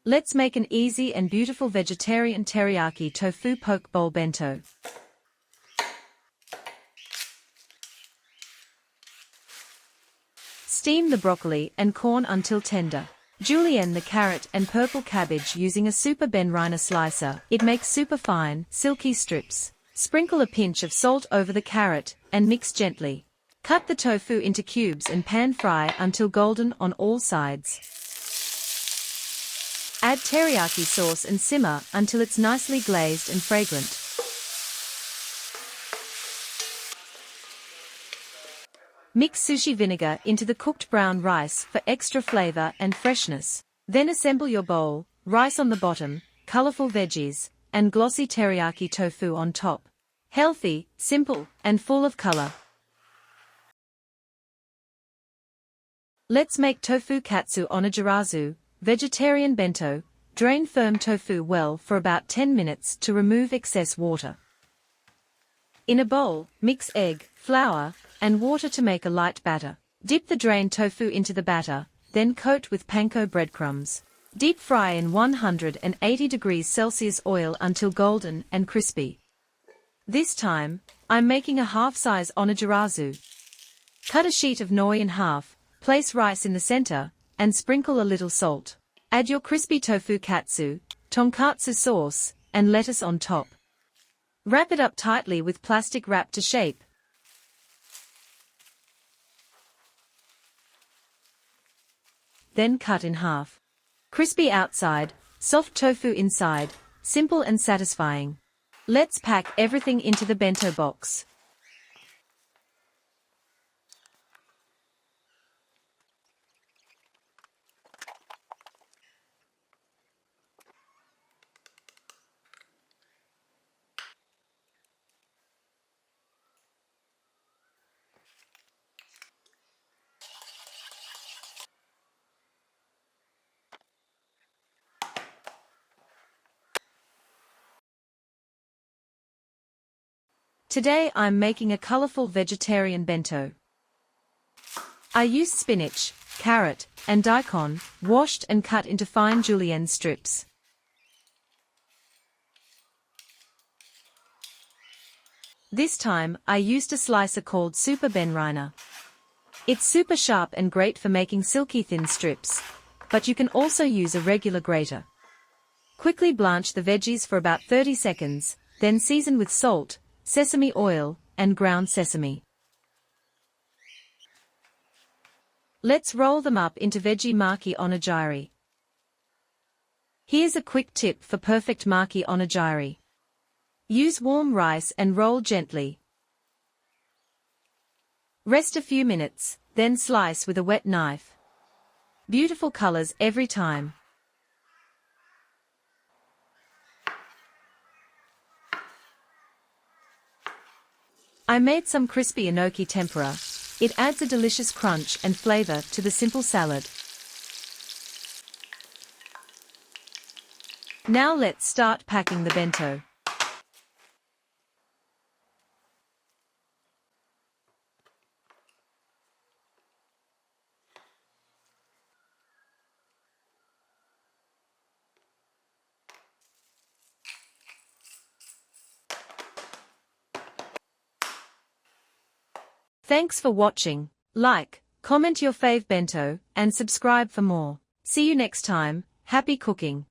Let's make an easy and beautiful vegetarian teriyaki tofu poke bowl bento. Steam the broccoli and corn until tender. Julienne the carrot and purple cabbage using a super benriner slicer. It makes super fine, silky strips. Sprinkle a pinch of salt over the carrot and mix gently. Cut the tofu into cubes and pan fry until golden on all sides. Add teriyaki sauce and simmer until it's nicely glazed and fragrant. Mix sushi vinegar into the cooked brown rice for extra flavor and freshness. Then assemble your bowl, rice on the bottom, colorful veggies, and glossy teriyaki tofu on top. Healthy, simple, and full of color. Let's make tofu katsu onigirazu, vegetarian bento. Drain firm tofu well for about 10 minutes to remove excess water. In a bowl, mix egg, flour, and water to make a light batter. Dip the drained tofu into the batter, then coat with panko breadcrumbs. Deep fry in 180 degrees Celsius oil until golden and crispy. This time, I'm making a half-size onigirazu. Cut a sheet of noi in half, place rice in the center, and sprinkle a little salt. Add your crispy tofu katsu, tonkatsu sauce, and lettuce on top. Wrap it up tightly with plastic wrap to shape. Then cut in half. Crispy outside, soft tofu inside, simple and satisfying. Let's pack everything into the bento box. Today I'm making a colorful vegetarian bento. I used spinach, carrot, and daikon, washed and cut into fine julienne strips. This time I used a slicer called super benriner. It's super sharp and great for making silky thin strips, but you can also use a regular grater. Quickly blanch the veggies for about 30 seconds, then season with salt, sesame oil, and ground sesame. Let's roll them up into veggie maki onigiri. Here's a quick tip for perfect maki onigiri. Use warm rice and roll gently. Rest a few minutes, then slice with a wet knife. Beautiful colors every time. I made some crispy enoki tempura. It adds a delicious crunch and flavor to the simple salad. Now let's start packing the bento. Thanks for watching. Like, comment your fave bento, and subscribe for more. See you next time. Happy cooking!